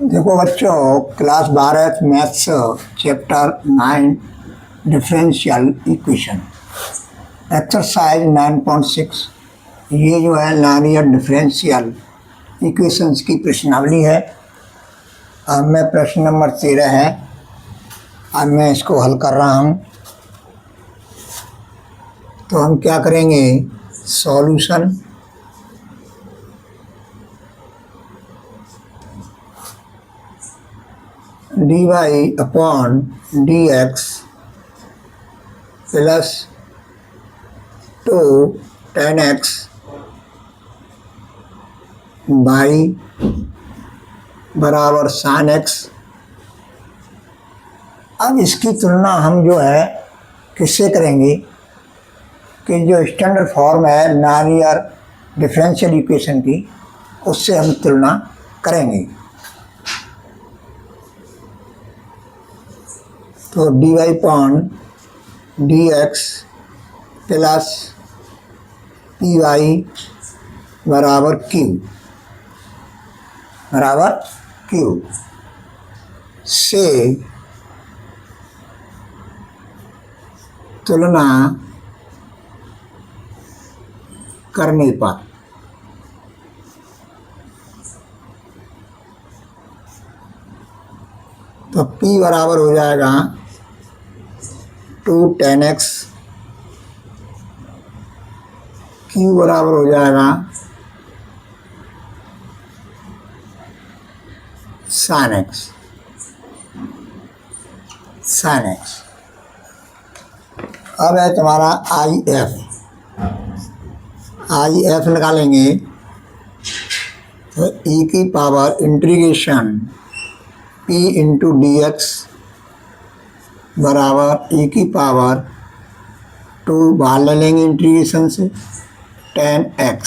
देखो बच्चों, class 12 maths chapter 9 differential equation exercise 9.6। ये जो है लीनियर डिफरेंशियल इक्वेशंस की प्रश्नावली है। अब मैं प्रश्न नंबर 13 है, अब मैं इसको हल कर रहा हूँ। तो हम क्या करेंगे, solution d y upon d x plus 2 tan x by बराबर साइन एक्स। अब इसकी तुलना हम जो है किससे करेंगे कि जो स्टैंडर्ड फॉर्म है लीनियर डिफरेंशियल इक्वेशन की, उससे हम तुलना करेंगे। तो d y upon d x plus p y बराबर क्यू से तुलना करने पर तो P बराबर हो जाएगा 2 tan x, Q बराबर हो जाएगा sin x। अब है तुम्हारा आई एफ निकालेंगे तो e की power integration p into d x बराबर e की पावर 2 बाहर ले लेंगे इंटीग्रेशन से tan x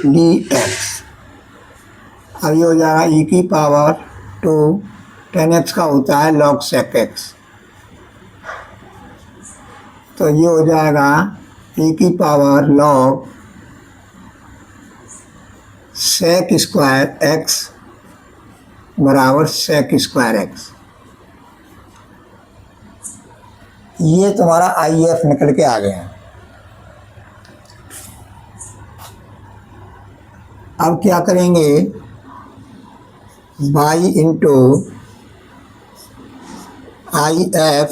dx। अब ये हो जाएगा e की पावर 2 tan x का होता है log sec x, तो ये हो जाएगा e की power log sec square x बराबर sec स्क्वायर x। ये तुम्हारा आई एफ निकल के आ गया। अब क्या करेंगे, y into I F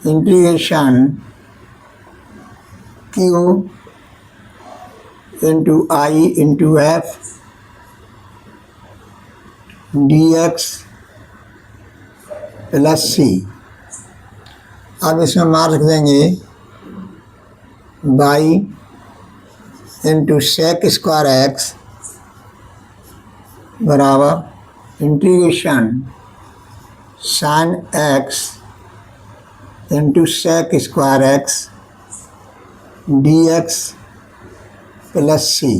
integration Q into I into F d x plus C. अब इसमें मान रख देंगे y into sec square x बराबर integration sine x into sec square x d x plus C.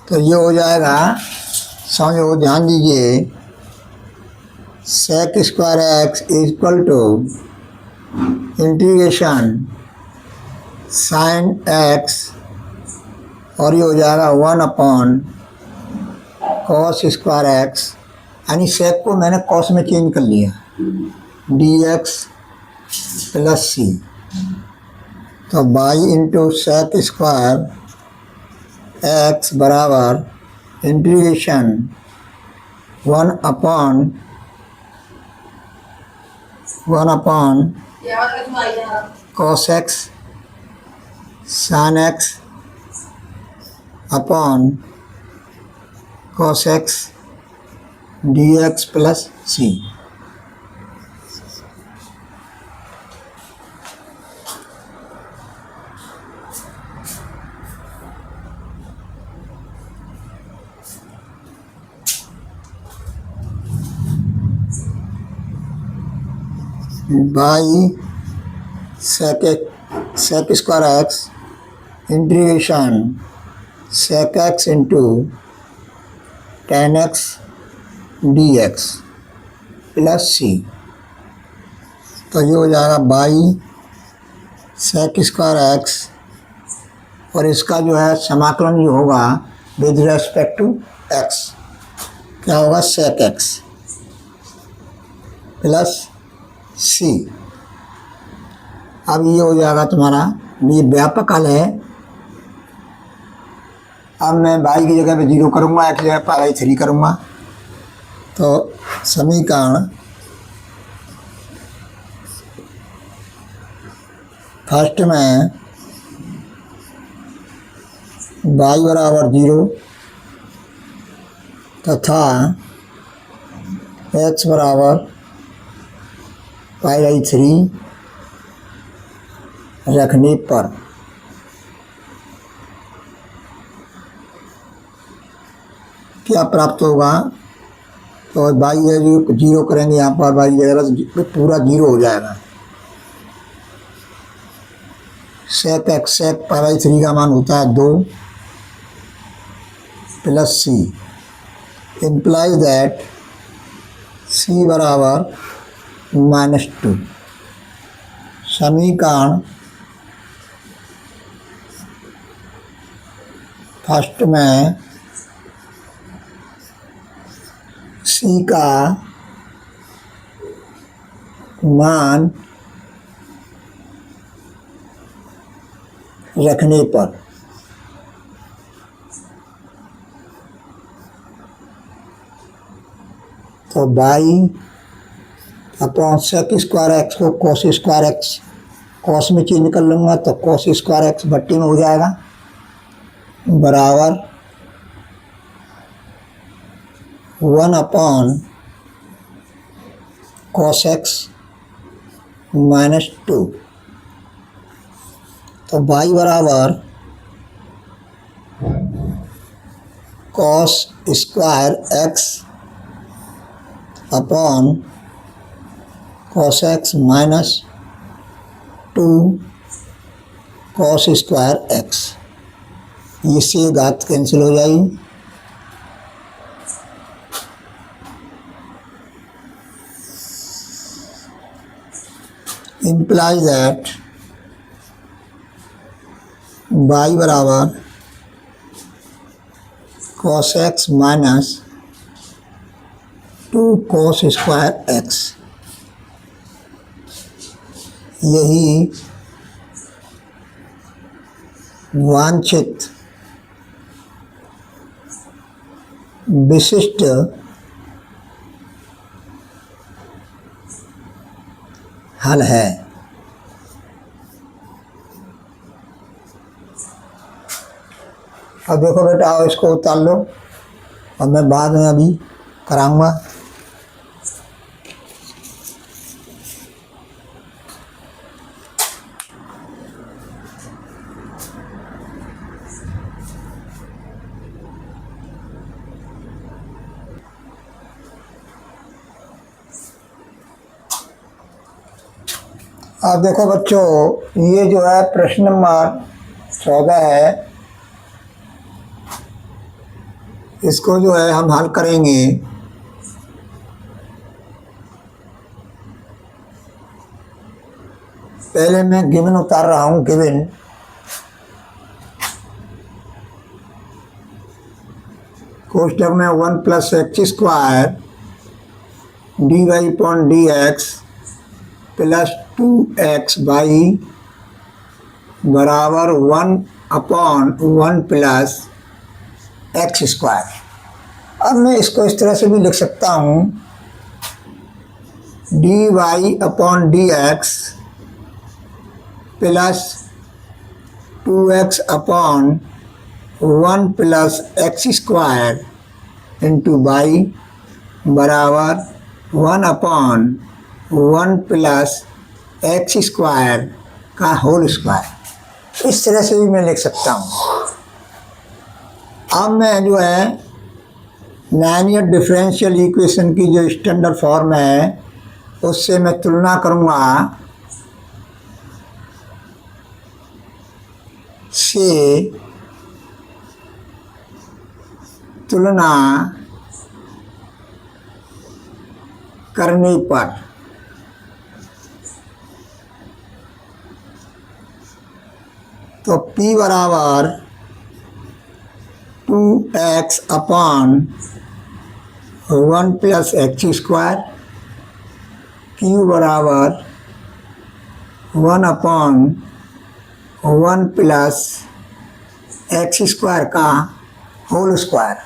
तो ये हो जाएगा, समझो, ध्यान दीजिए, sec square x equal to integration sine x और ये हो जाएगा 1 अपॉन कॉस स्क्वायर एक्स, यानी सेक को मैंने कॉस में चेंज कर लिया, डी एक्स प्लस सी। तो y into sec square x बराबर integration 1 upon cos x sine x upon cos x d x plus C. Y sec square x integration sec x into tan x dx plus C. तो ये हो जाएगा by sec square x और इसका जो है समाकलन जो होगा विद रेस्पेक्ट टू एक्स, क्या होगा, सेक एक्स प्लस सी। अब ये हो जाएगा तुम्हारा, ये व्यापक हल है। अब मैं y की जगह पे 0 करूँगा, x की जगह पर i3 करूँगा, तो समीकरण फर्स्ट में y बराबर 0 तथा x बराबर i3 रखने पर क्या प्राप्त होगा, तो y है जो 0 करेंगे यहाँ पर, y जगह पूरा 0 हो जाएगा। सेक एक्स, सेक पाई 3 का मान होता है 2 प्लस सी, इम्प्लाइज दैट सी बराबर -2। समीकरण फर्स्ट में सी का मान रखने पर तो by upon sec square x को कॉस स्क्वायर एक्स, कॉस में चेंज कर लूँगा तो कॉस स्क्वायर एक्स भट्टी में हो जाएगा, बराबर 1 अपॉन कॉस एक्स -2। तो y बराबर cos square x upon cos x -2 cos square x, इससे घात कैंसिल हो जाएगी। implies that y बराबर cos x minus 2 cos square x, यही वांछित विशिष्ट हल है। अब देखो बेटा, आओ इसको उतार लो और मैं बाद में अभी कराऊंगा। अब देखो बच्चों, ये जो है प्रश्न नंबर 14 है, इसको जो है हम हल करेंगे। पहले मैं गिवन उतार रहा हूँ, गिवन कोष्टक में 1 + x² dy/dx + 2x/y बराबर 1/1 + x²। अब मैं इसको इस तरह से भी लिख सकता हूँ, dy/dx + 2x/1 + x² × y बराबर 1/1 + x² का होल स्क्वायर। इस तरह से भी मैं लिख सकता हूँ। अब मैं जो है लीनियर डिफरेंशियल इक्वेशन की जो स्टैंडर्ड फॉर्म है उससे मैं तुलना करूँगा से तुलना करने पर तो p बराबर 2x upon 1 plus x square, q बराबर 1 अपॉन 1 प्लस एक्स स्क्वायर का होल स्क्वायर।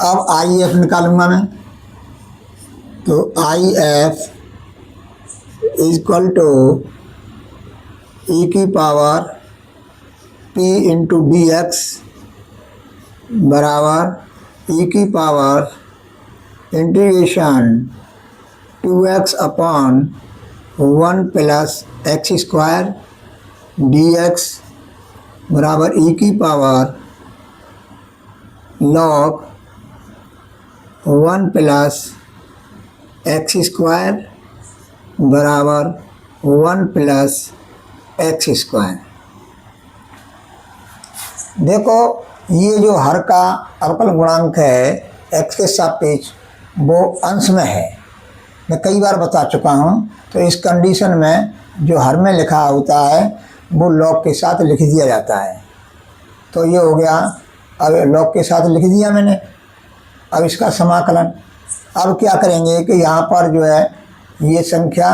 अब आई एफ निकालूंगा मैं, तो आई एफ इक्वल टू ई की power p into d x बराबर ई की power integration 2x upon 1 plus x square d x बराबर ई की power log 1 plus x square बराबर 1 प्लस एक्स स्क्वायर। देखो ये जो हर का अवकल गुणांक है एक्स के सापेक्ष वो अंश में है, मैं कई बार बता चुका हूँ। तो इस कंडीशन में जो हर में लिखा होता है वो लॉग के साथ लिख दिया जाता है। तो ये हो गया, अब लॉग के साथ लिख दिया मैंने। अब इसका समाकलन अब क्या करेंगे कि यहाँ पर जो है ये संख्या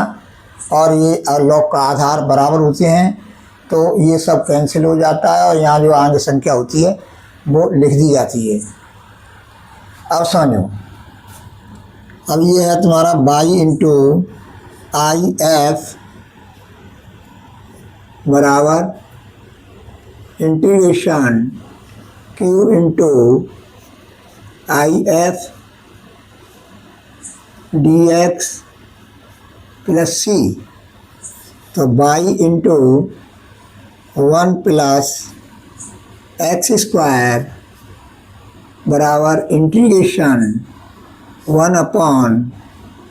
और ये लॉग का आधार बराबर होते हैं, तो ये सब कैंसिल हो जाता है और यहाँ जो आगे संख्या होती है वो लिख दी जाती है। अब समझो, अब ये है तुम्हारा बाई इंटू आई एफ बराबर integration Q into I F d x plus C. तो y into 1 plus x square बराबर integration 1 upon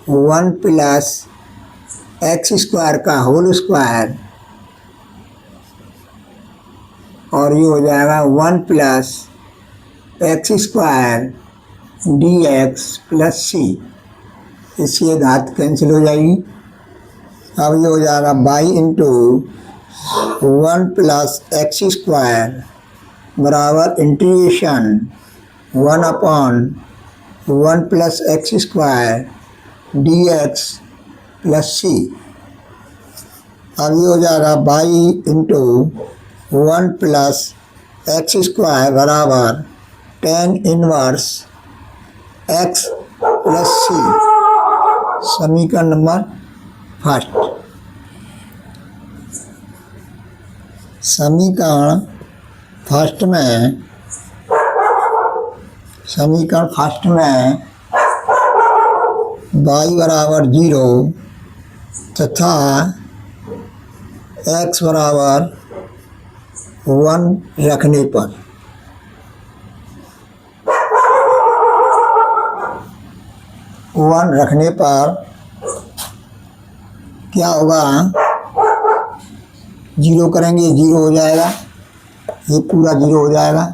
1 plus x square का होल स्क्वायर, और ये हो जाएगा 1 plus x square d x plus C. इसकी घात कैंसिल हो जाएगी। अब ये हो जाएगा y into 1 plus x square बराबर integration 1 upon 1 plus x square d x plus C. अब ये हो जाएगा y into 1 plus x square बराबर tan इनवर्स एक्स प्लस सी। समीकरण नंबर फर्स्ट। समीकरण फर्स्ट में y बराबर 0 तथा x बराबर 1 रखने पर क्या होगा, 0 करेंगे 0 हो जाएगा, ये पूरा 0 हो जाएगा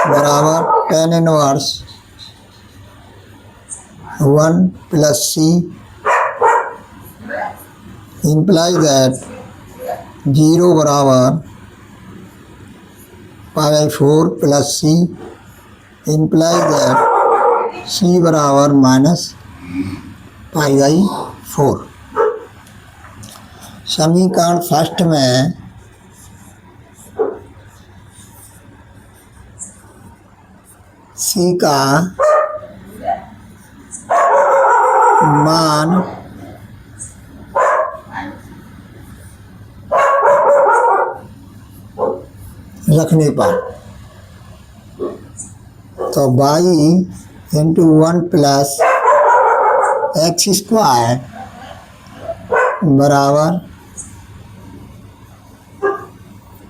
बराबर tan inverse 1 plus C implies that 0 बराबर π/4 plus C implies that c बराबर माइनस π/4। समीकरण फर्स्ट में c का मान रखने पर तो y into 1 plus x square बराबर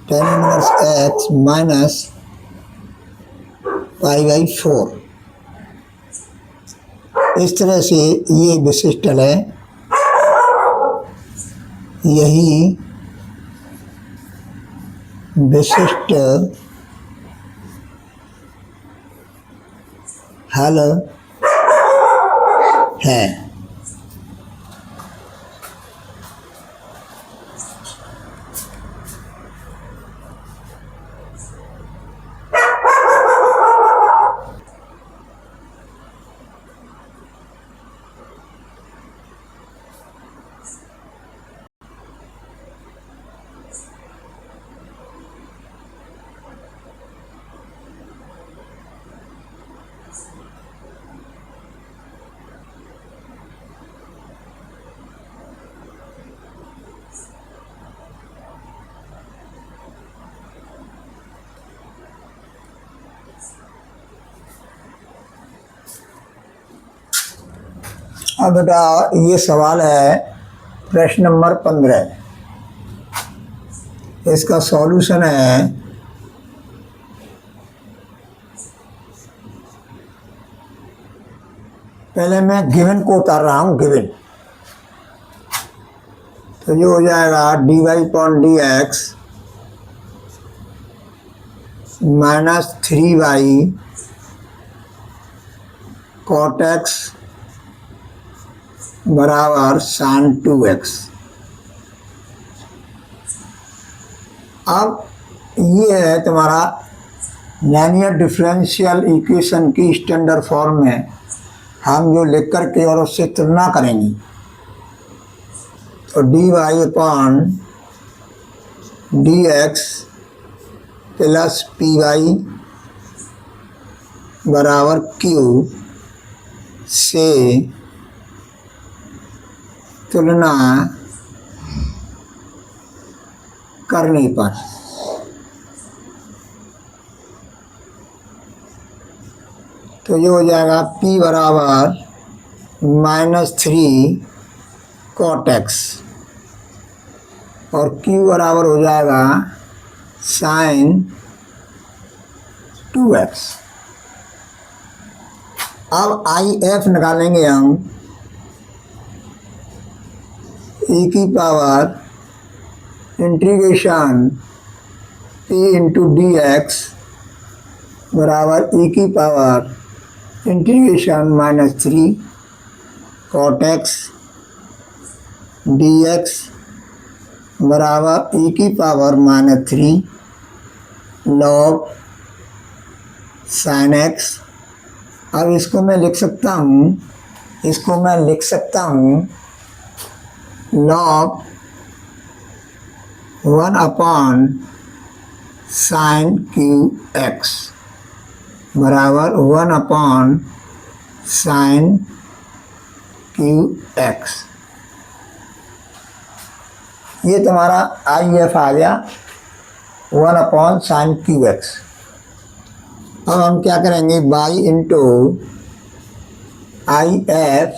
tan इनवर्स एक्स माइनस π/4। इस तरह से ये विशिष्ट है, यही विशिष्ट हल है। अब बेटा ये सवाल है प्रश्न नंबर 15। इसका सॉल्यूशन है पहले मैं गिवन को उतार रहा हूँ। गिवन तो ये हो जाएगा dy/dx -3y cot x बराबर sin 2x। अब ये है तुम्हारा लीनियर डिफरेंशियल इक्वेशन की स्टैंडर्ड फॉर्म में हम जो लिख कर के और उससे तुलना करेंगे। तो dy/dx प्लस py बराबर q से तुलना करने पर तो ये हो जाएगा p बराबर -3 cot x और q बराबर हो जाएगा sin 2x। अब IF निकालेंगे हम e की power integration p into dx बराबर e की power integration -3 cot x dx बराबर e की पावर -3 log sin x। अब इसको मैं लिख सकता हूँ log 1 sin qx बराबर 1 sin qx। ये तुम्हारा IF आ गया 1 sin qx। अब हम क्या करेंगे y इंटू IF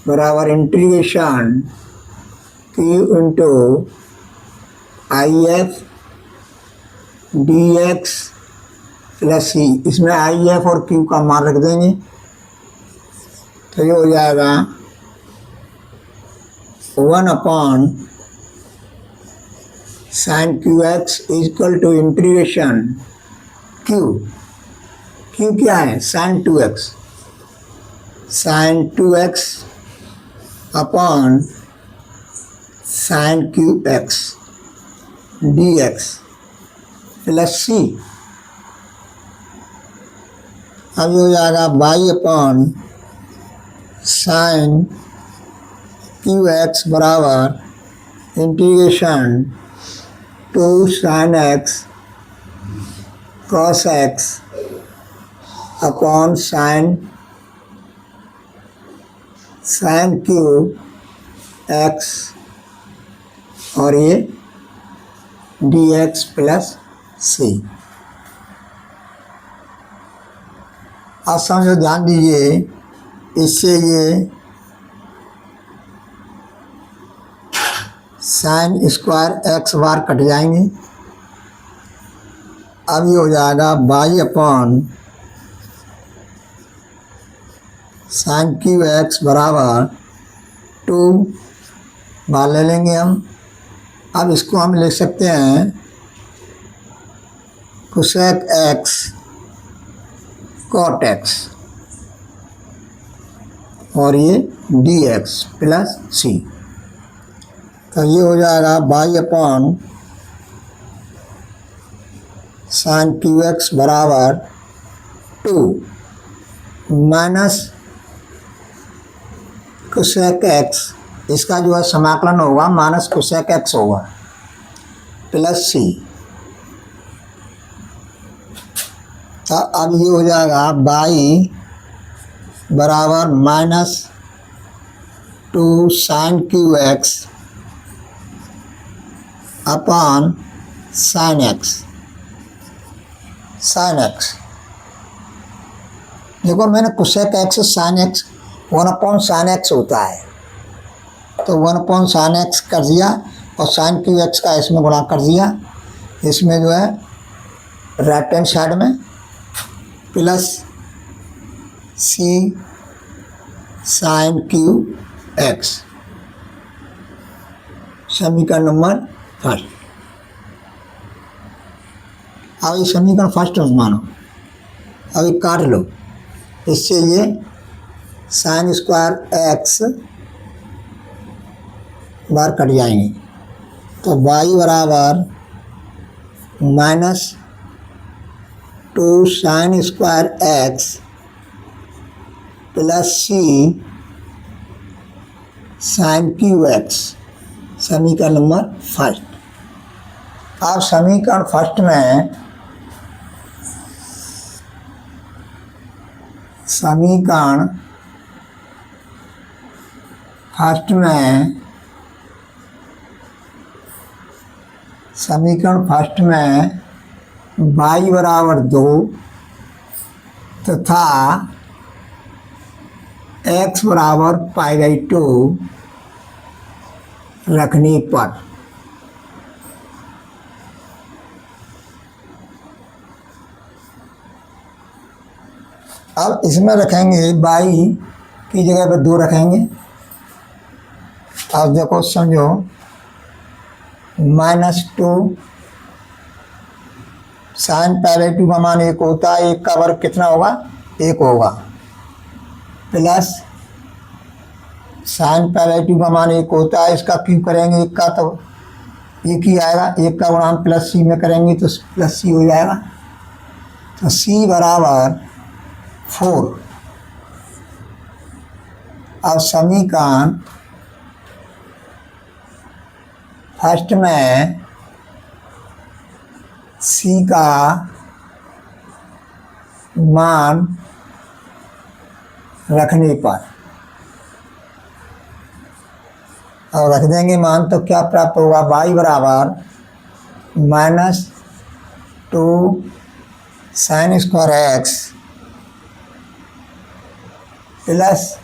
बराबर integration q into IF dx plus c। इसमें IF और q का मान रख देंगे तो ये हो जाएगा 1 sin qx equal to integration q क्या है sin 2x upon sin qx dx plus c। अब हो जाएगा y अपॉन sin qx बराबर integration 2 sin x cos x upon sin q x और ये dx प्लस c। आप समझो, ध्यान दीजिए, इससे ये sin स्क्वायर x बार कट जाएंगे। अब ये हो जाएगा y अपॉन sin qx बराबर 2 बार ले लेंगे हम। अब इसको हम लिख सकते हैं cosec x cot x और ये dx प्लस c। तो ये हो जाएगा y अपॉन sin qx बराबर 2 माइनस cosec x, इसका जो है समाकलन होगा माइनस cosec x होगा प्लस c। तो अब ये हो जाएगा y बराबर -2 sin qx upon sin x। देखो मैंने cosec x sine x 1/sin x होता है, तो 1/sin x कर दिया और साइन क्यू एक्स का इसमें गुणा कर दिया। इसमें जो है राइट हैंड साइड में प्लस सी साइन क्यू एक्स, समीकरण नंबर फर्स्ट। अब ये समीकरण फर्स्ट मानो, अभी काट लो, इससे ये साइन स्क्वायर एक्स बार कट जाएंगे, तो y बराबर -2 साइन स्क्वायर एक्स प्लस सी साइन क्यू एक्स, समीकरण नंबर फर्स्ट। अब समीकरण फर्स्ट में समीकरण फर्स्ट में y बराबर 2 तथा x बराबर π/2 रखने पर अब इसमें रखेंगे y की जगह पर 2 रखेंगे। अब देखो समझो, -2 साइन π/2 का मान 1 होता है, 1 का वर्ग कितना होगा, 1 होगा, प्लस साइन π/2 का मान 1 होता है, इसका क्यूब करेंगे 1 का तो 1 ही आएगा, 1 का गुणान प्लस सी में करेंगे तो प्लस सी हो जाएगा, तो सी बराबर 4। अब समीकरण फर्स्ट में सी का मान रखने पर, और रख देंगे मान तो क्या प्राप्त होगा, y बराबर -2 sine square x plus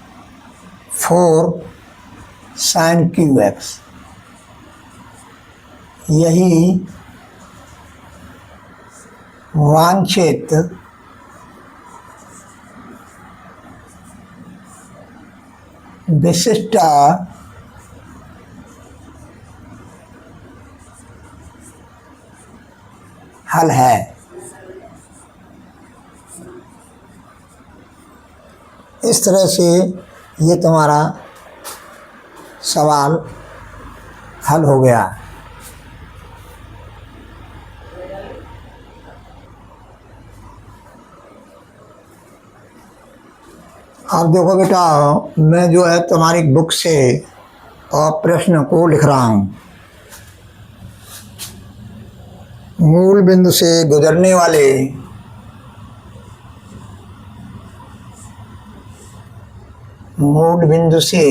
4 sine q x. यही वांछित विशिष्ट हल है। इस तरह से ये तुम्हारा सवाल हल हो गया। अब देखो बेटा, मैं जो है तुम्हारी बुक से और प्रश्न को लिख रहा हूँ। मूल बिंदु से गुजरने वाले मूल बिंदु से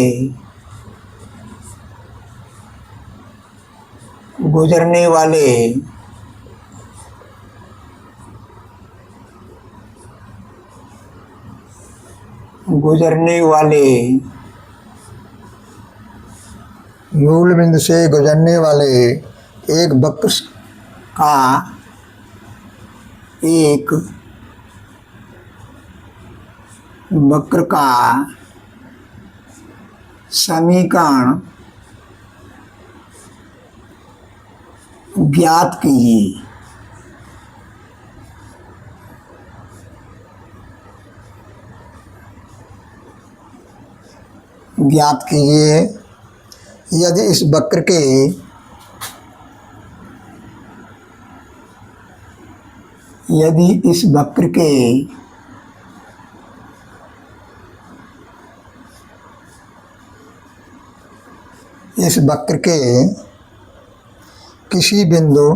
गुजरने वाले एक वक्र का समीकरण ज्ञात कीजिए। यदि इस वक्र के किसी बिंदु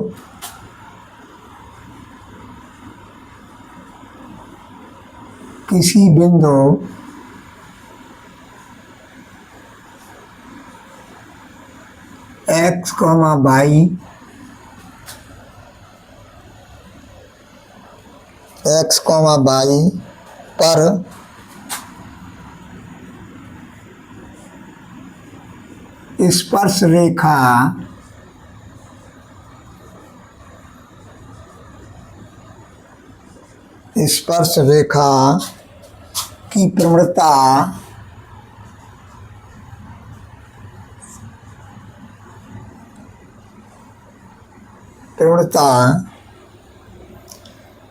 x, y पर स्पर्श रेखा की प्रवणता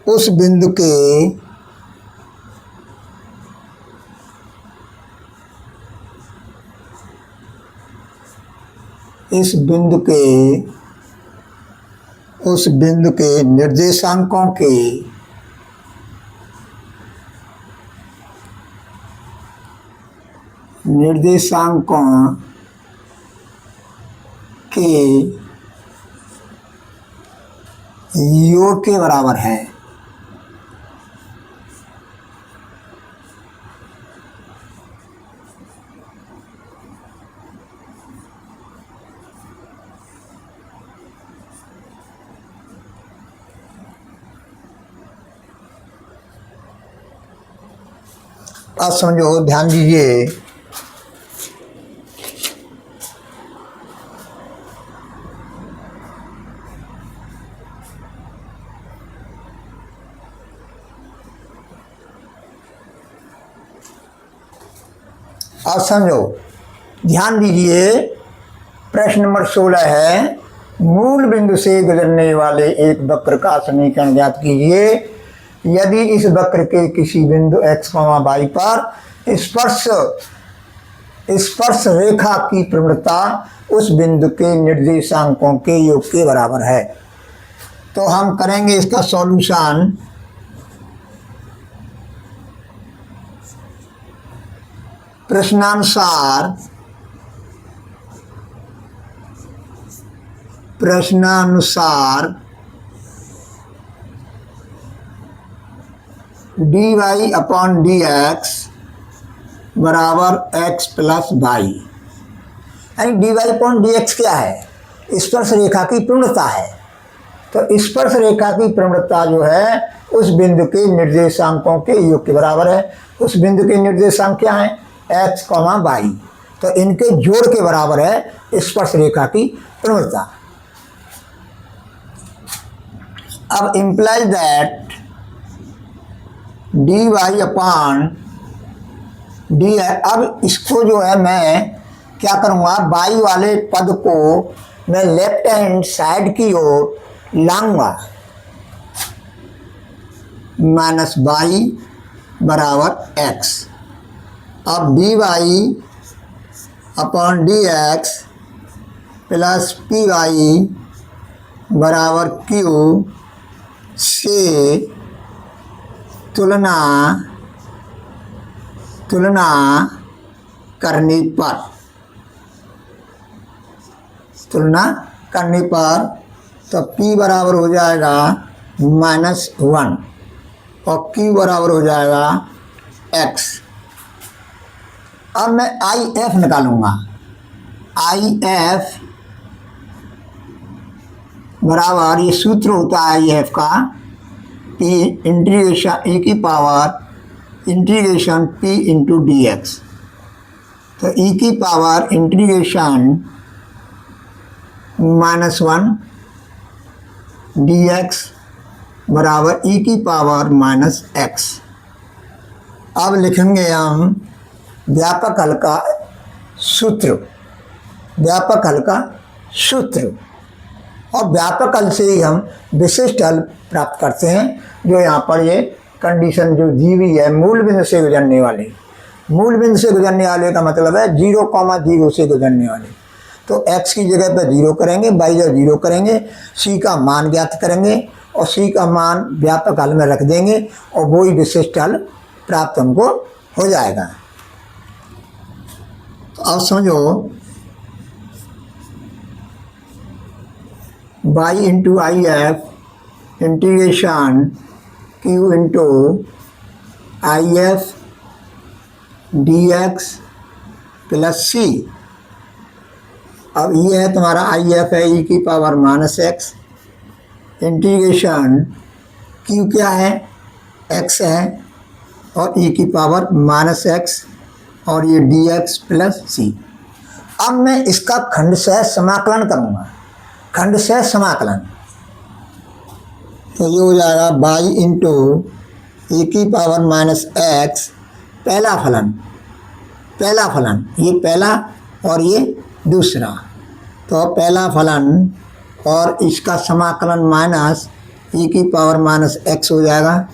उस बिंदु के उस बिंदु के निर्देशांकों के योग के बराबर है। अब समझो, ध्यान दीजिए। अब समझो, ध्यान दीजिए। प्रश्न नंबर 16 है, मूल बिंदु से गुजरने वाले एक वक्र का समीकरण ज्ञात कीजिए। यदि इस वक्र के किसी बिंदु x, y पर स्पर्श रेखा की प्रवणता उस बिंदु के निर्देशांकों के योग के बराबर है, तो हम करेंगे इसका सॉल्यूशन। प्रश्नानुसार dy अपॉन dx बराबर x प्लस वाई। यानी dy अपॉन dx क्या है? स्पर्श रेखा की प्रवणता है। तो स्पर्श रेखा की प्रवणता जो है उस बिंदु के निर्देशांकों के योग के बराबर है। उस बिंदु के निर्देशांक क्या है? x, y। तो इनके जोड़ के बराबर है स्पर्श रेखा की प्रवणता। अब implies that dy upon D है। अब इसको जो है मैं क्या करूँगा, बाई वाले पद को मैं लेफ्ट हैंड साइड की ओर लाऊंगा। माइनस बाई बराबर x। अब dy upon dx plus p y बराबर q से तुलना करने पर तो p बराबर हो जाएगा -1 और q बराबर हो जाएगा x। अब मैं IF निकालूंगा। IF बराबर, ये सूत्र होता है IF का, इंटीग्रेशन e की power integration p into dx। तो e की पावर इंटीग्रेशन -1 dx बराबर e की पावर -x। अब लिखेंगे हम व्यापक हल का सूत्र। और व्यापक हल से ही हम विशिष्ट हल प्राप्त करते हैं, जो यहाँ पर ये कंडीशन जो दी हुई है, मूल बिंदु से गुजरने वाले का मतलब है 0,0 से गुजरने वाले। तो x की जगह पर 0 करेंगे, y जगह 0 करेंगे, c का मान ज्ञात करेंगे और c का मान व्यापक हल में रख देंगे और वही विशिष्ट हल प्राप्त हमको हो जाएगा। तो अब समझो, y into IF integration q into IF dx plus c। अब ये है तुम्हारा IF है e की पावर -x, इंटीग्रेशन q क्या है? x है और e की पावर माइनस एक्स और ये डी एक्स प्लस सी। अब मैं इसका खंडशः समाकलन करूँगा, खंडशः समाकलन, तो ये हो जाएगा बाई इंटू ए की पावर माइनस एक्स पहला फलन, पहला फलन, ये पहला और ये दूसरा, तो पहला फलन और इसका समाकलन माइनस e की पावर माइनस एक्स हो जाएगा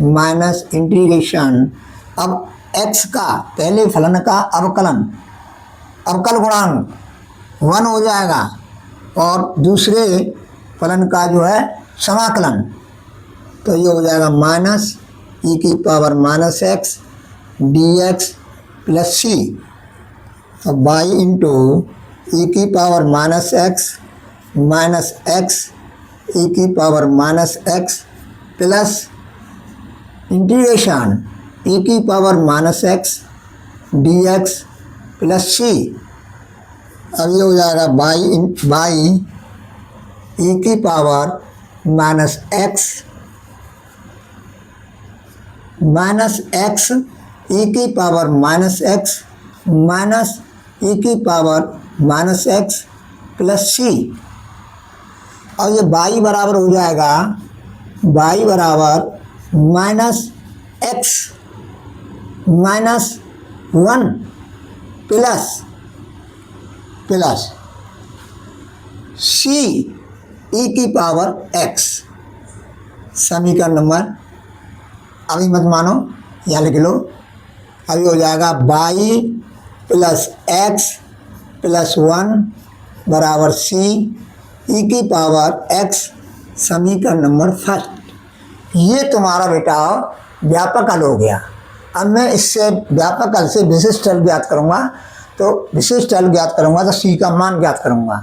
माइनस इंटीग्रेशन। अब x का पहले फलन का अवकलन, अवकल गुणांक 1 हो जाएगा और दूसरे फलन का जो है समाकलन, तो ये हो जाएगा माइनस e की power minus x d x plus C. तो बाई इंटू ई की पावर माइनस एक्स ई की power minus x plus integration e की power minus x d x plus C. अब ये हो जाएगा बाई ई की पावर माइनस एक्स ई की power minus x minus e की पावर माइनस एक्स प्लस सी। और ये बाई बराबर हो जाएगा, बाई बराबर माइनस एक्स माइनस 1 प्लस सी ई की पावर एक्स। समीकरण नंबर, अभी मत मानो, यहाँ लिख लो। अभी हो जाएगा बाई प्लस एक्स प्लस 1 बराबर सी ई की पावर एक्स, समीकरण नंबर फर्स्ट। ये तुम्हारा बेटा व्यापक हल हो गया। अब मैं इससे व्यापक हल से विशिष्ट हल ज्ञात करूँगा, तो विशिष्ट हल ज्ञात करूँगा तो सी का मान ज्ञात करूँगा।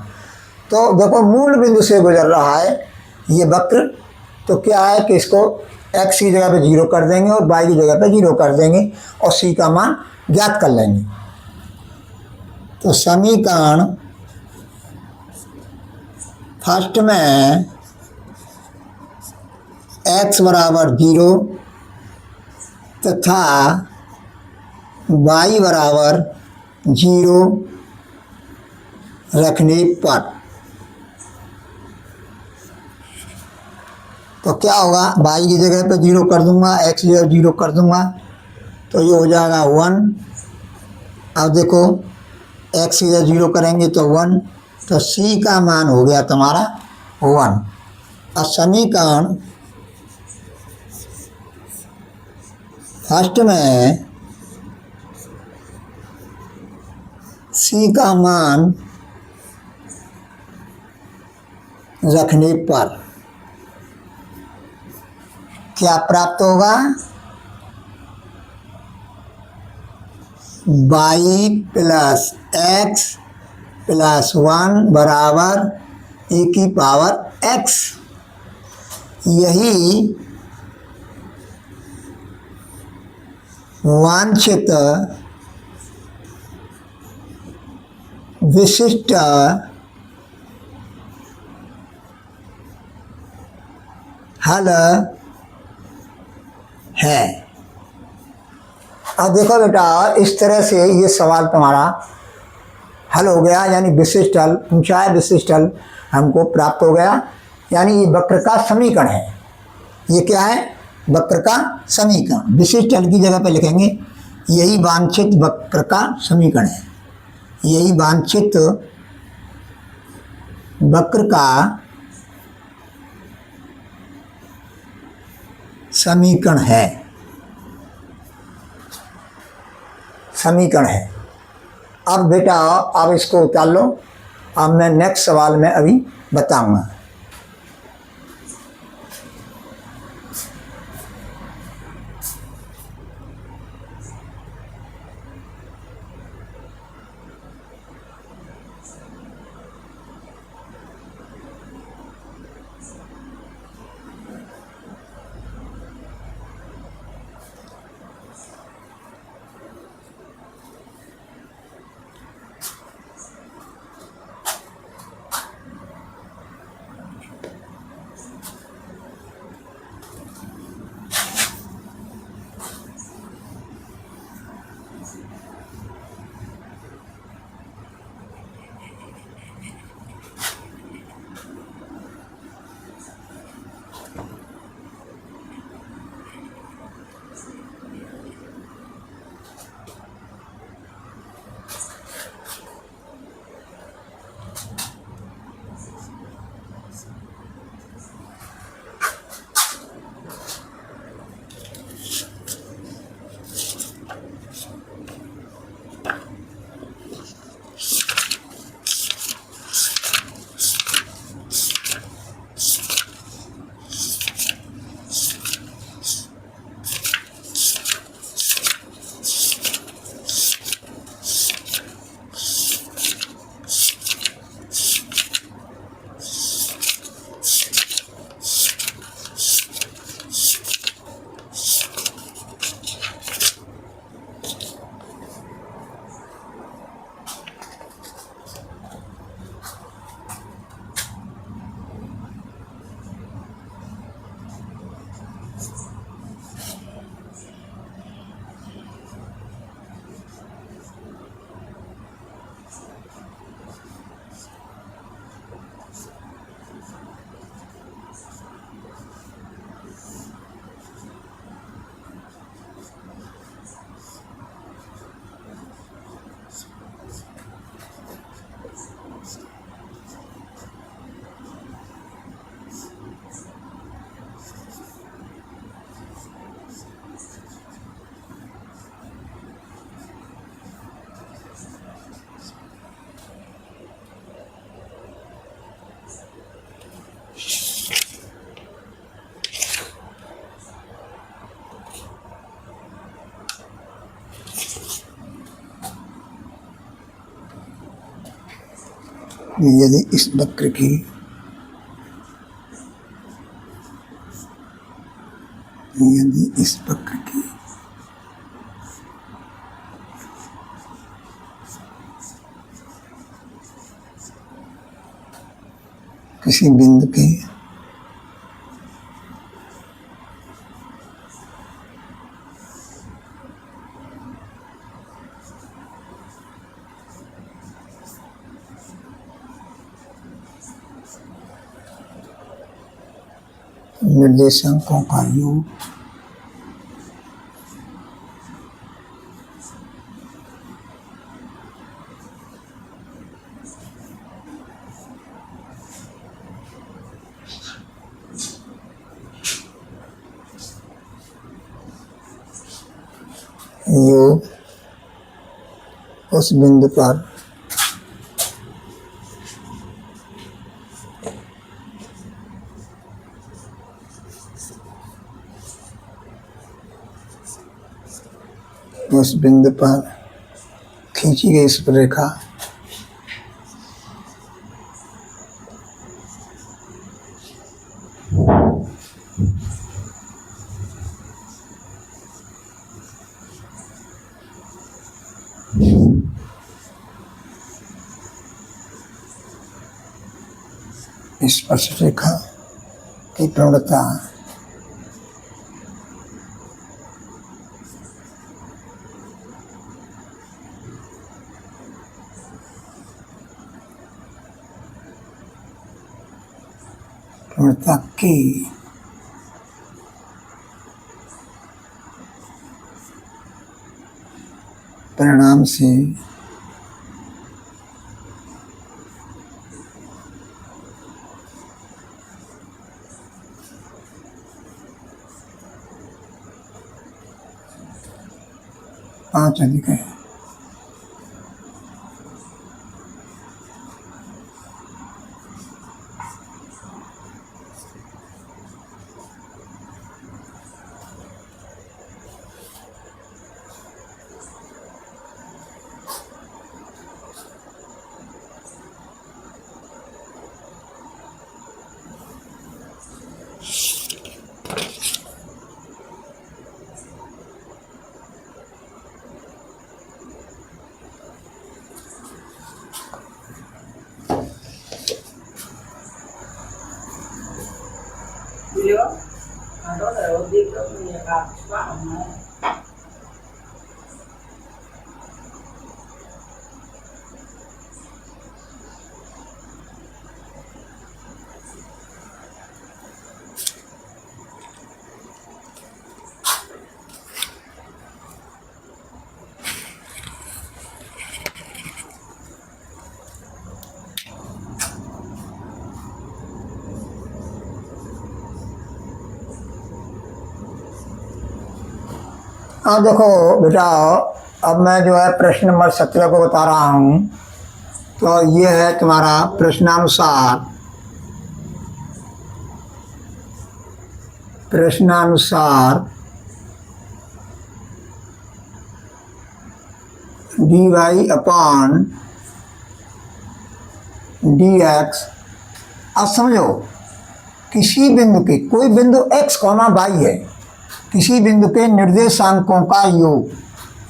तो देखो मूल बिंदु से गुजर रहा है ये वक्र, तो क्या है कि इसको x की जगह पे 0 कर देंगे और y की जगह पे 0 कर देंगे और c का मान ज्ञात कर लेंगे। तो समीकरण फर्स्ट में x बराबर 0 तथा y बराबर 0 रखने पर तो क्या होगा, y की जगह पे 0 कर दूंगा, x की जगह 0 कर दूंगा, तो ये हो जाएगा 1। अब देखो x की जगह 0 करेंगे तो 1, तो c का मान हो गया तुम्हारा 1। और समीकरण फर्स्ट में c का मान रखने पर क्या प्राप्त होगा, y प्लस एक्स प्लस 1 बराबर e की पावर x। यही वांछित विशिष्ट हल है। अब देखो बेटा, इस तरह से ये सवाल तुम्हारा हल हो गया, यानी विशिष्ट हल, ऊंचाई विशिष्ट हल हमको प्राप्त हो गया। यानी ये वक्र का समीकरण है। ये क्या है, वक्र का समीकरण। विशिष्ट हल की जगह पे लिखेंगे यही वांछित वक्र का समीकरण है, यही वांछित वक्र का समीकरण है, समीकरण है। अब बेटा अब इसको उतार लो, अब मैं नेक्स्ट सवाल में अभी बताऊंगा। यदि इस वक्र की किसी बिंदु के निर्देशांकों का योग उस बिंदु पर खींची गई स्पर्शरेखा स्पर्शरेखा की प्रवणता की परिणाम से पांच अधिक है। अब देखो बेटा, अब मैं जो है प्रश्न नंबर 17 को बता रहा हूँ। तो ये है तुम्हारा प्रश्नानुसार dy अपॉन dx। अब समझो, किसी बिंदु के, कोई बिंदु x, y है, किसी बिंदु के निर्देशांकों का योग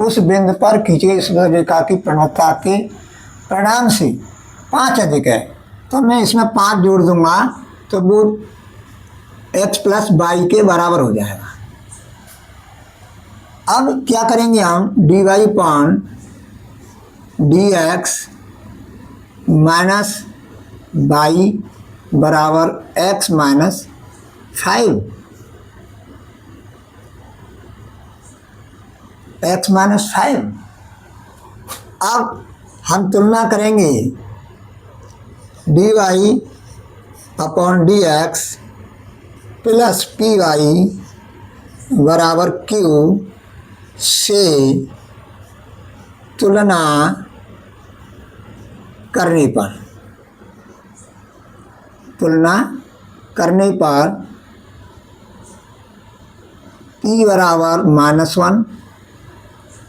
उस बिंदु पर खींची गई स्पर्शरेखा की प्रवणता के परिणाम से 5 अधिक है। तो मैं इसमें 5 जोड़ दूंगा तो वो x प्लस वाई के बराबर हो जाएगा। अब क्या करेंगे हम, dy upon dx minus y बराबर x माइनस 5। x minus 5। अब हम तुलना करेंगे dy upon dx plus py बराबर q से तुलना करने पर p बराबर -1,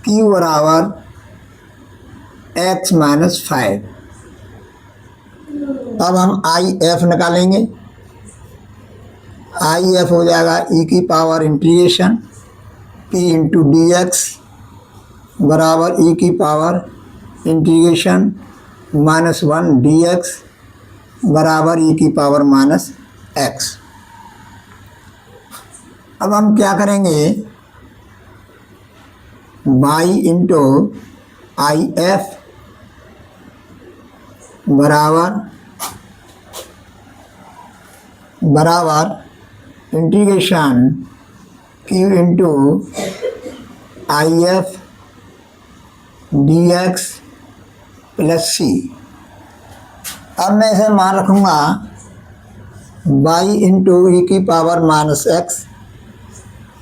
q बराबर x माइनस 5। अब हम आई एफ निकालेंगे। आई एफ हो जाएगा ई की power integration P into d x बराबर ई की पावर इंटीग्रेशन -1 डी एक्स बराबर ई की पावर -x। अब हम क्या करेंगे, बाई इंटू आई एफ बराबर integration Q into I F d x plus C. अब मैं इसे मान रखूँगा बाई इंटू ई की पावर -x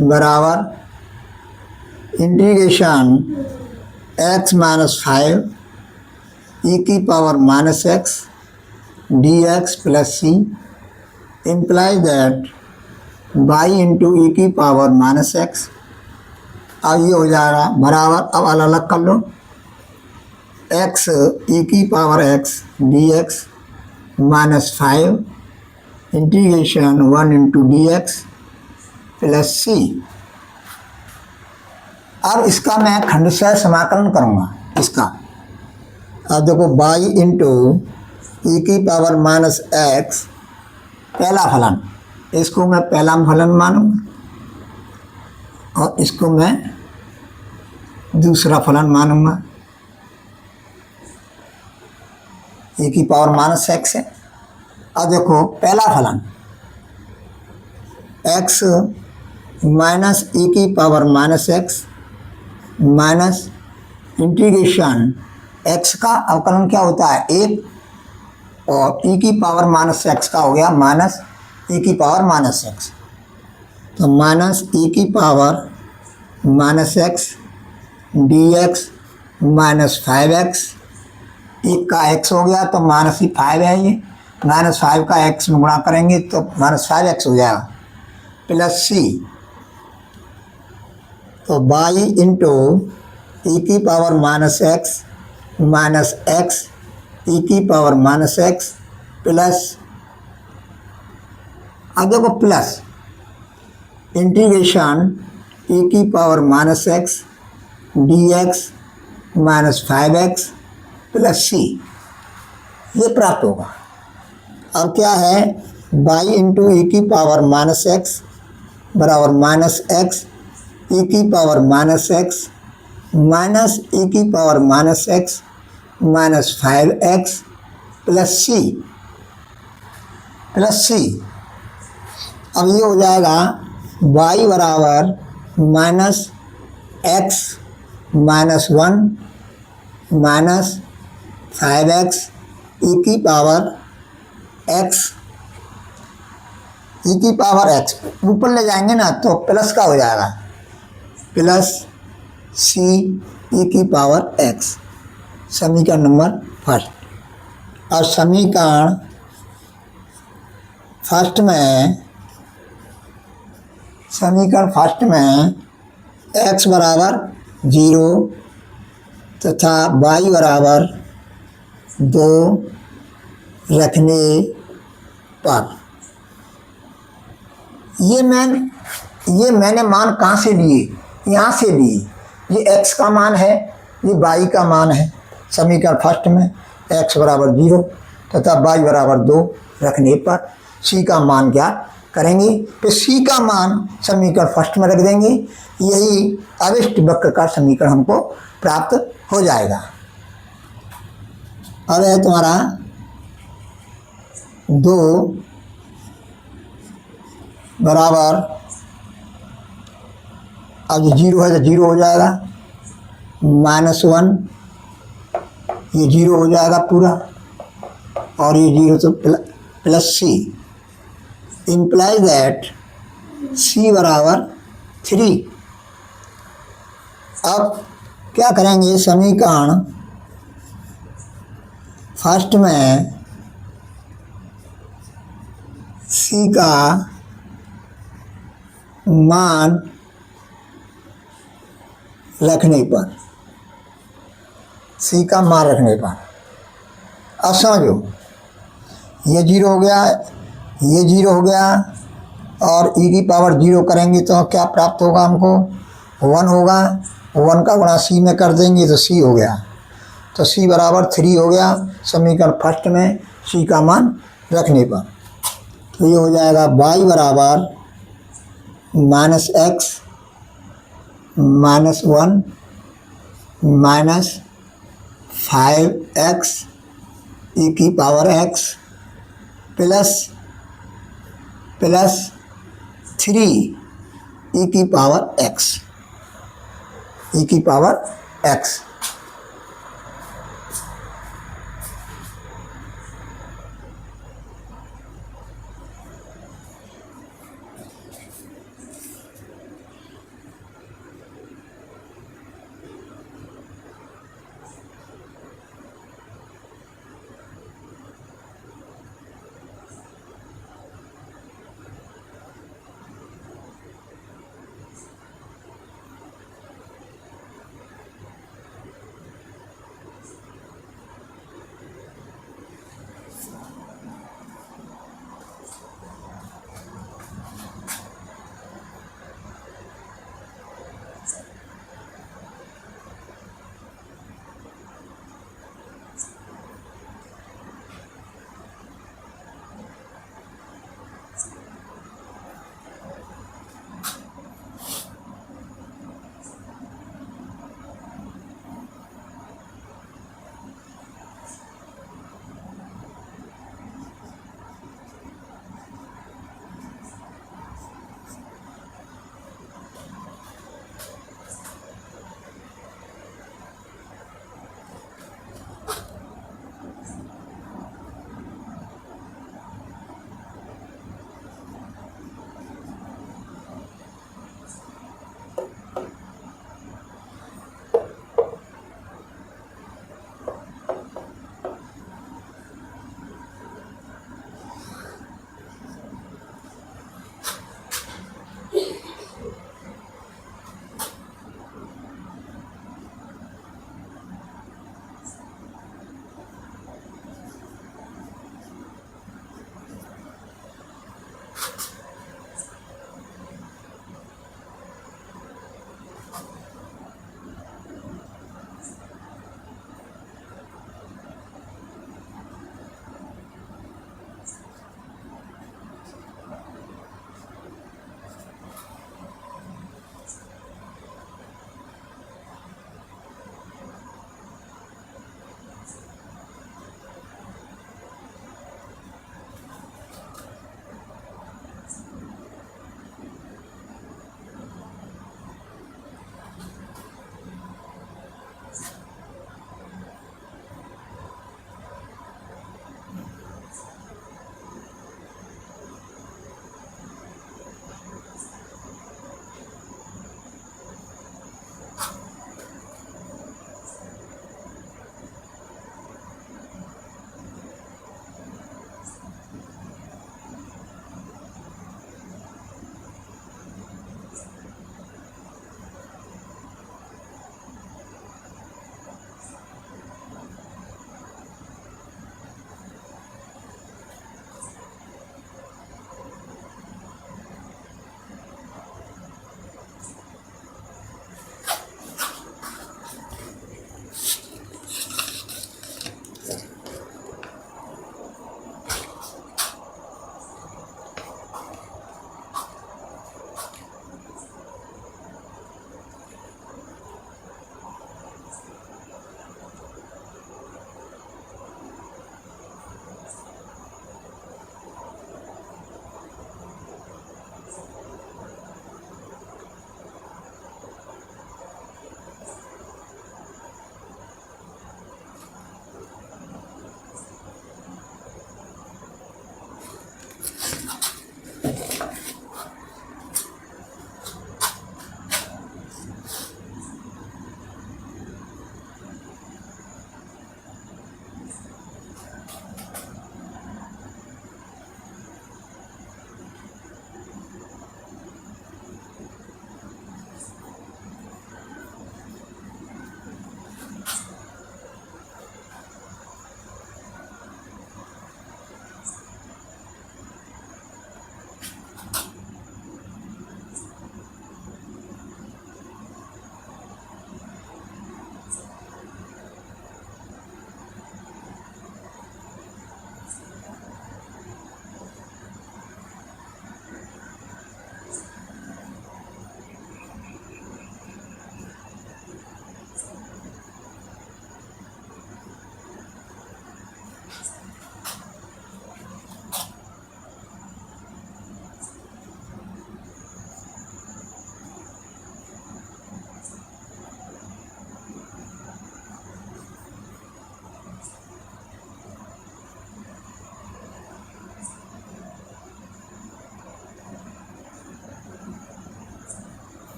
बराबर इंटीग्रेशन x -5 ई की power -x d x plus C implies that y into e की पावर -x। अब ये हो जाएगा बराबर, अब अलग अलग कर लो, x ई की power x d x -5 integration 1 into d x plus C. अब इसका मैं खंडशः समाकलन करूँगा इसका। अब देखो बाई इंटू ई की पावर -x पहला फलन, इसको मैं पहला फलन मानूंगा और इसको मैं दूसरा फलन मानूंगा। ई की पावर -x है। अब देखो पहला फलन x माइनस ई की power -x minus integration x का अवकलन क्या होता है 1 और ई की पावर -x का हो गया माइनस ई की पावर -x, तो माइनस ई की power -x d x -5x, एक का x हो गया तो -5 है, ये -5 का x में गुणा करेंगे तो -5x हो जाएगा प्लस सी। तो बाई इंटू ई की power -x minus x e की पावर -x प्लस, अब देखो प्लस इंटीग्रेशन ई की power -x d x -5x plus C, ये प्राप्त होगा। अब क्या है, बाई इंटू ई की पावर -x बराबर -x ई की पावर -x माइनस ई की power -x -5x plus C. अब ये हो जाएगा y बराबर -x -1 -5x ई की पावर x ऊपर ले जाएंगे ना तो प्लस का हो जाएगा प्लस सी ई की पावर x। समीकरण नंबर फर्स्ट। और समीकरण फर्स्ट में x बराबर 0 तथा y बराबर 2 रखने पर ये मैंने मान कहाँ से लिए, यहाँ से लिए। ये x का मान है, ये y का मान है। समीकरण फर्स्ट में x बराबर 0 तथा y बराबर 2 रखने पर c का मान ज्ञात करेंगे। तो c का मान समीकरण फर्स्ट में रख देंगे, यही अविष्ट वक्र का समीकरण हमको प्राप्त हो जाएगा। अब है तुम्हारा 2 बराबर, अब ये 0 है तो 0 हो जाएगा, -1 ये 0 हो जाएगा पूरा और ये 0 तो plus C. Imply that c बराबर 3। अब क्या करेंगे, समीकरण फर्स्ट में c का मान रखने पर, अब समझो ये जीरो हो गया, ये जीरो हो गया, और ई की पावर जीरो करेंगे तो क्या प्राप्त होगा हमको, 1 होगा। 1 का गुणा सी में कर देंगे तो सी हो गया, तो सी बराबर 3 हो गया समीकरण फर्स्ट में सी का मान रखने पर। तो ये हो जाएगा y बराबर -x -1 -5x ई की पावर x प्लस 3 ई की पावर x, ई की पावर x।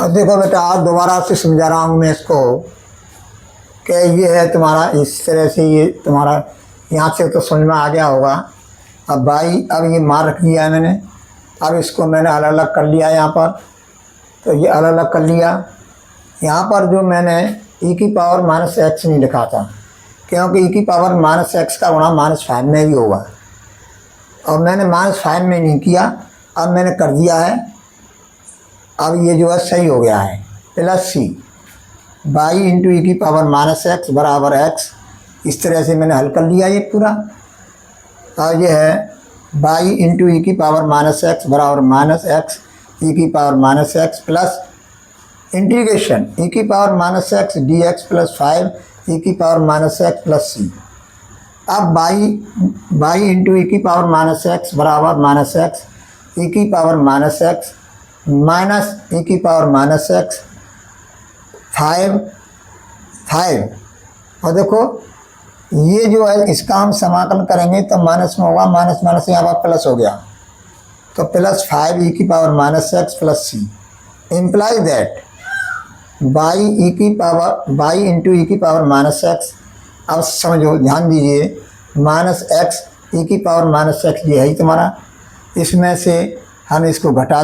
अब देखो बेटा दोबारा से समझा रहा हूँ मैं इसको कि ये है तुम्हारा, इस तरह से ये तुम्हारा यहाँ से तो समझ में आ गया होगा। अब भाई अब ये मार रख दिया है मैंने, अब इसको मैंने अलग अलग कर लिया यहाँ पर, तो ये अलग अलग कर लिया। यहाँ पर जो मैंने e की पावर माइनस एक्स नहीं लिखा था, क्योंकि e की पावर माइनस एक्स का गुणा -5 में भी होगा, और मैंने -5 में नहीं किया, अब मैंने कर दिया है। अब ये जो है सही हो गया है, plus C by into e की पावर माइनस एक्स बराबर एक्स। इस तरह से मैंने हल कर लिया ये पूरा। और ये है बाई इंटू ई की पावर माइनस एक्स बराबर माइनस एक्स ई की power minus x plus integration e की power minus x d x plus 5 e की power minus x plus C. अब बाई इंटू ई की पावर माइनस एक्स बराबर minus x e की power minus x minus e की power minus x 5 और देखो ये जो है इसका हम समाकलन करेंगे तो माइनस में होगा, माइनस माइनस यहाँ पर प्लस हो गया, तो प्लस 5 ई की power minus x plus C imply that y into e की पावर माइनस एक्स। अब समझो ध्यान दीजिए, माइनस एक्स ई की पावर माइनस एक्स ये है ही तुम्हारा, इसमें से हम इसको घटा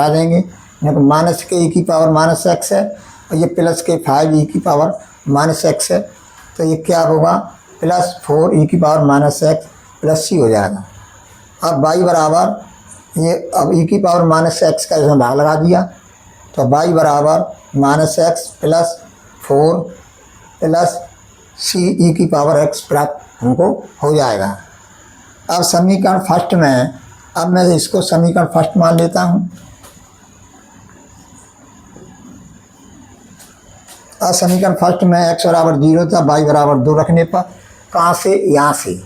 देंगे, माइनस के ई की पावर माइनस एक्स है और ये प्लस के 5 ई की पावर माइनस एक्स है, तो ये क्या होगा प्लस 4 ई की पावर माइनस एक्स प्लस सी हो जाएगा। अब बाई बराबर ये, अब ई की पावर माइनस एक्स का इसमें भाग लगा दिया, तो बाई बराबर माइनस एक्स प्लस 4 प्लस सी ई की पावर एक्स प्राप्त हमको हो जाएगा। अब समीकरण फर्स्ट में, अब मैं इसको समीकरण फर्स्ट मान लेता हूँ। अब समीकरण फर्स्ट में x बराबर 0 था, y बराबर 2 रखने पर कहाँ से, यहाँ से,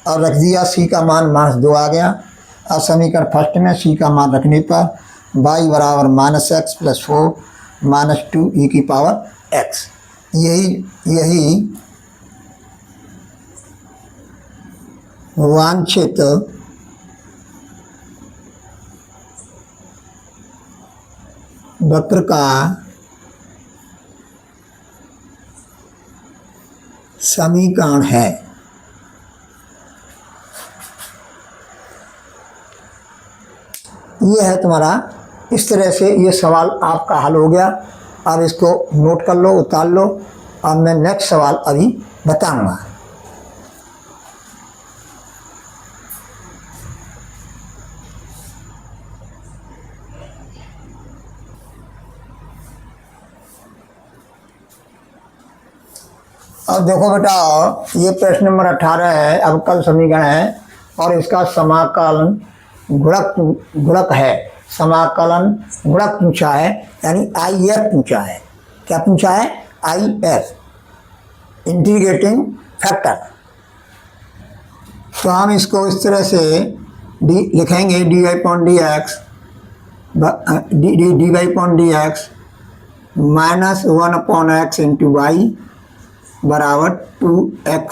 और रख दिया c का मान -2 आ गया। अब समीकरण फर्स्ट में c का मान रखने पर y बराबर माइनस एक्स प्लस 4 माइनस 2 ई की पावर x। यही वांछित वक्र का समीकरण है। ये है तुम्हारा, इस तरह से ये सवाल आपका हल हो गया। अब इसको नोट कर लो, उतार लो, और मैं नेक्स्ट सवाल अभी बताऊंगा। अब देखो बेटा, ये प्रश्न नंबर 18 है, अवकल समीकरण है और इसका समाकलन गुणक है, समाकलन गुणक पूछा है, यानी IF पूछा है। क्या पूछा है? IF, integrating factor. तो हम इसको इस तरह से लिखेंगे dy upon dx minus 1 upon x into y बराबर 2x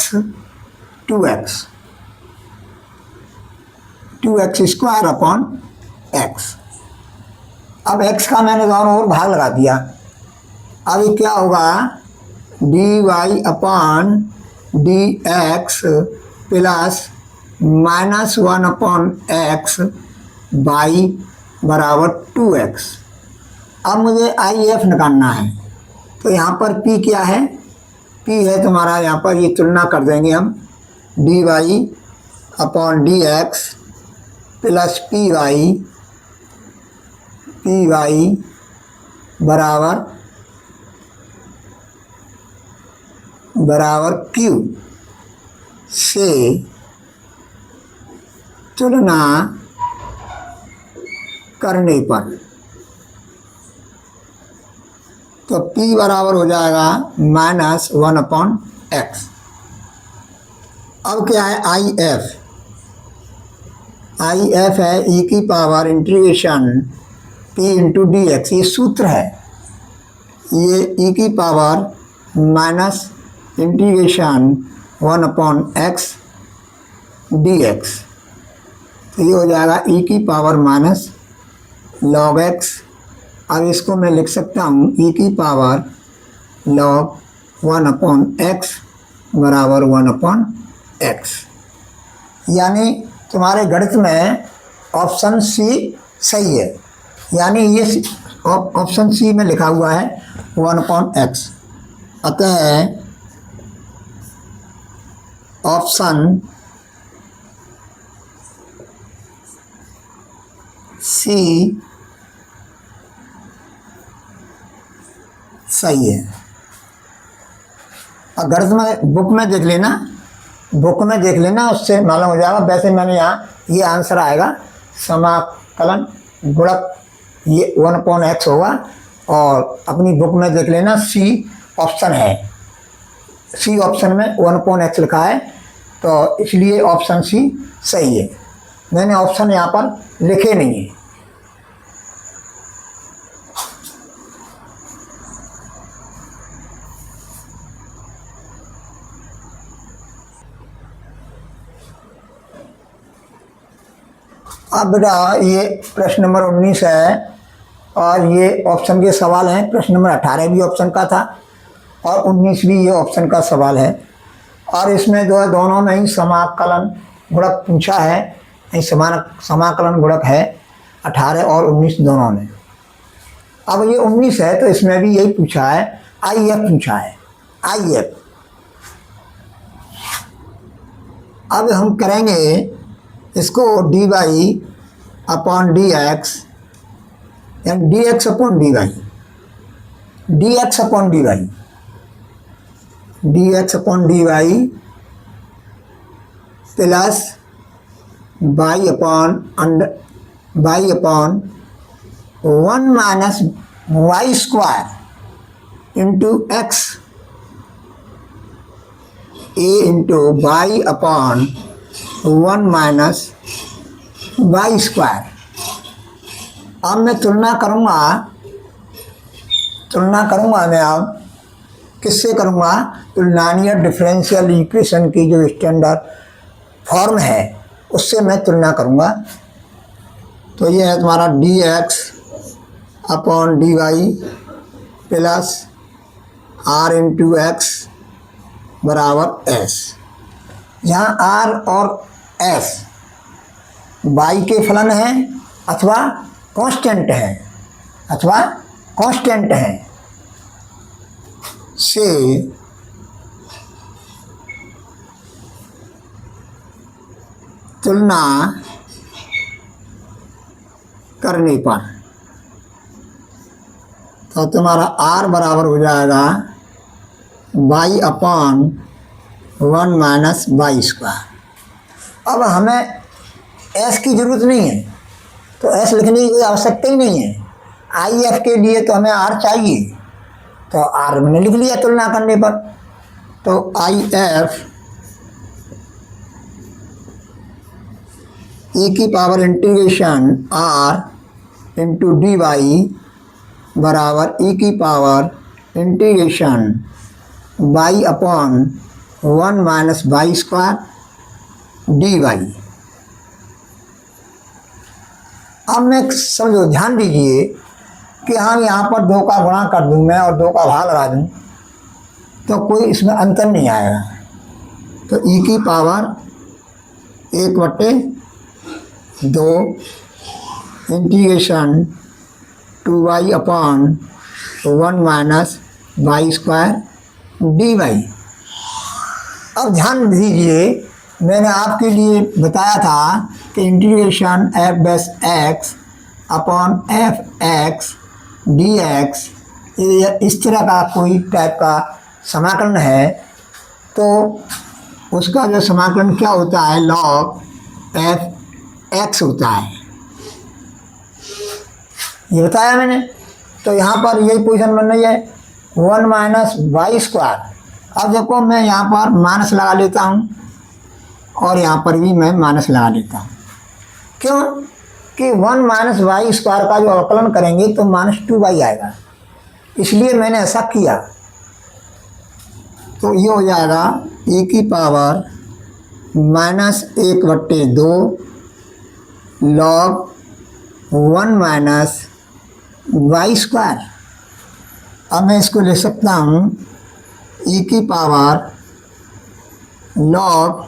स्क्वायर अपॉन x। अब x का मैंने दोनों ओर भाग लगा दिया। अब ये क्या होगा, dy upon dx plus minus 1 upon x by बराबर 2x। अब मुझे IF निकालना है, तो यहाँ पर P क्या है, P है तुम्हारा, यहाँ पर ये तुलना कर देंगे हम, dy upon dx plus p y बराबर Q से तुलना करने पर, तो P बराबर हो जाएगा माइनस 1 अपॉन एक्स। अब क्या है IF है e की power integration P into d x, ये सूत्र है, ये e की power minus integration 1 upon x d x, तो ये हो जाएगा e की पावर माइनस log x अब इसको मैं लिख सकता हूँ e की पावर log 1/x बराबर 1/x। यानी तुम्हारे गणित में ऑप्शन सी सही है, यानी ये ऑप्शन सी में लिखा हुआ है 1/x। अतः ऑप्शन सी सही है। और गणित में बुक में देख लेना, उससे मालूम हो जाएगा। वैसे मैंने यहाँ ये आंसर आएगा समाकलन गुणक ये 1/x होगा, और अपनी बुक में देख लेना सी ऑप्शन है, सी ऑप्शन में 1/x लिखा है, तो इसलिए ऑप्शन सी सही है। मैंने ऑप्शन यहाँ पर लिखे नहीं है। अब बेटा ये प्रश्न नंबर 19 है, और ये ऑप्शन के सवाल हैं। प्रश्न नंबर 18 भी ऑप्शन का था और 19 भी ये ऑप्शन का सवाल है। और इसमें जो है दोनों में ही समाकलन गुणक पूछा है, यही समाकलन गुणक है 18 और 19 दोनों में। अब ये 19 है तो इसमें भी यही पूछा है, IF पूछा है, IF। अब हम करेंगे इसको dy/dx यानी dx/dy, plus y/1 minus y square into x a into y/1 minus y square. अब मैं तुलना करूँगा मैं अब किससे करूँगा? तुलनानीय डिफरेंशियल इक्वेशन की जो स्टैंडर्ड फॉर्म है उससे मैं तुलना करूँगा। तो ये है तुम्हारा dx/dy plus r into x बराबर s। यहाँ r और s y के फलन है अथवा कांस्टेंट है, से तुलना करने पर तो तुम्हारा r बराबर हो जाएगा y/1 माइनस वाई स्क्वायर। अब हमें s की ज़रूरत नहीं है, तो s लिखने की कोई आवश्यकता ही नहीं है। IF के लिए तो हमें r चाहिए, तो r मैंने लिख लिया तुलना करने पर। तो IF e की power integration r into dy बराबर e की power integration y/1 minus y square dy। अब मैं समझो, ध्यान दीजिए कि हम यहाँ पर 2 का गुणा कर दूँ मैं और 2 का भाग लगा दूँ तो कोई इसमें अंतर नहीं आएगा। तो e की power 1/2 integration 2y/1 minus y square dy। अब ध्यान दीजिए, मैंने आपके लिए बताया था कि इंटीग्रेशन f(x)/f(x) dx इस तरह का कोई टाइप का समाकलन है, तो उसका जो समाकलन क्या होता है, log f(x) होता है, ये बताया मैंने। तो यहाँ पर यही पोजीशन बन रही है 1 माइनस वाई स्क्वायर। अब देखो मैं यहाँ पर माइनस लगा लेता हूँ और यहाँ पर भी मैं माइनस लगा लेता हूँ। क्यों कि 1 माइनस वाई स्क्वायर का जो अवकलन करेंगे तो -2y आएगा, इसलिए मैंने ऐसा किया। तो ये हो जाएगा e की power -1/2 log 1 minus y square. अब मैं इसको लिख सकता हूँ ई की power log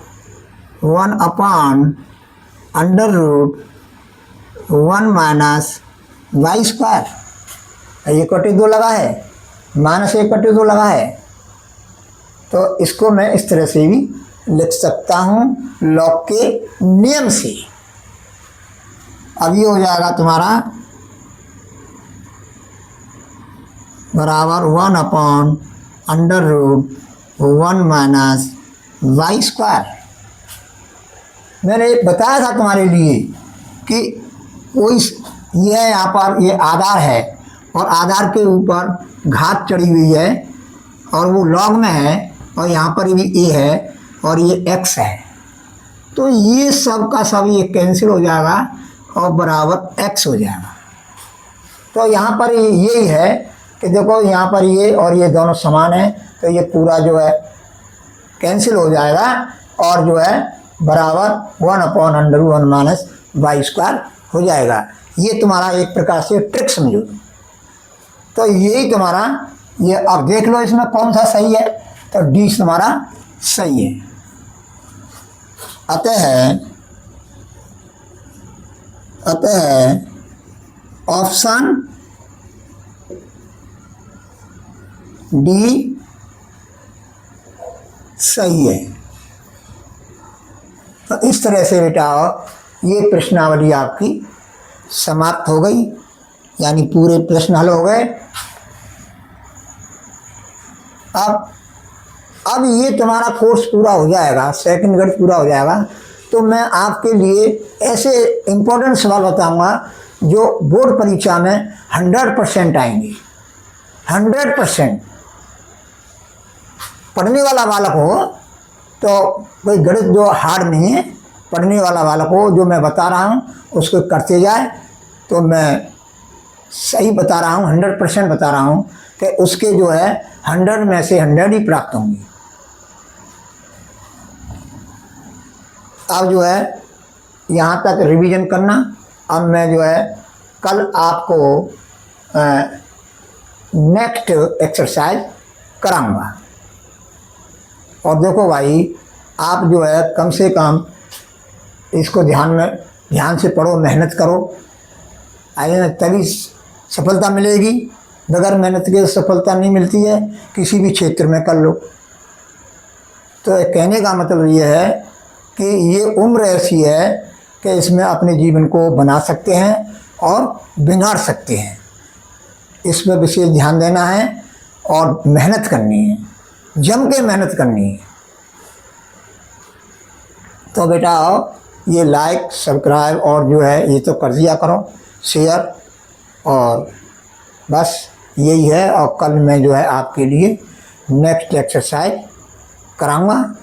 1 upon under root 1 minus y square. ये कटे 2 लगा है, माइनस 1 कटे 2 लगा है, तो इसको मैं इस तरह से भी लिख सकता हूँ लॉग के नियम से। अब ये हो जाएगा तुम्हारा बराबर 1 upon under root 1 minus y square. मैंने बताया था तुम्हारे लिए कि कोई ये यहाँ पर ये आधार है और आधार के ऊपर घात चढ़ी हुई है और वो लॉग में है और यहाँ पर भी ए है और ये एक्स है, तो ये सब का सब ये कैंसिल हो जाएगा और बराबर एक्स हो जाएगा। तो यहाँ पर यही है कि देखो यहाँ पर ये और ये दोनों समान है, तो ये पूरा जो है कैंसिल हो जाएगा और जो है बराबर 1 upon under 1 minus y square हो जाएगा। ये तुम्हारा एक प्रकार से ट्रिक समझो। तो यही तुम्हारा ये, अब देख लो इसमें कौन सा सही है, तो डी तुम्हारा सही है। अतः ऑप्शन डी सही है। तो इस तरह से बेटा ये प्रश्नावली आपकी समाप्त हो गई, यानी पूरे प्रश्न हल हो गए। अब ये तुम्हारा कोर्स पूरा हो जाएगा, सेकंड गणित पूरा हो जाएगा, तो मैं आपके लिए ऐसे इम्पोर्टेंट सवाल बताऊंगा जो बोर्ड परीक्षा में 100% आएंगे। 100% पढ़ने वाला बालक हो तो कोई गणित जो हार्ड नहीं है, पढ़ने वाला बालक हो, जो मैं बता रहा हूँ उसको करते जाए, तो मैं सही बता रहा हूँ, 100% बता रहा हूँ कि उसके जो है 100 में से 100 ही प्राप्त होंगी। अब जो है यहाँ तक रिवीजन करना। अब मैं जो है कल आपको नेक्स्ट एक्सरसाइज कराऊंगा। और देखो भाई, आप जो है कम से कम इसको ध्यान से पढ़ो, मेहनत करो, तभी सफलता मिलेगी। बगैर मेहनत के सफलता नहीं मिलती है, किसी भी क्षेत्र में कर लो। तो कहने का मतलब ये है कि ये उम्र ऐसी है कि इसमें अपने जीवन को बना सकते हैं और बिगाड़ सकते हैं। इसमें विशेष ध्यान देना है और मेहनत करनी है, जम के मेहनत करनी है। तो बेटा ये लाइक सब्सक्राइब और जो है ये तो कर दिया करो, शेयर, और बस यही है। और कल मैं जो है आपके लिए नेक्स्ट एक्सरसाइज कराऊंगा।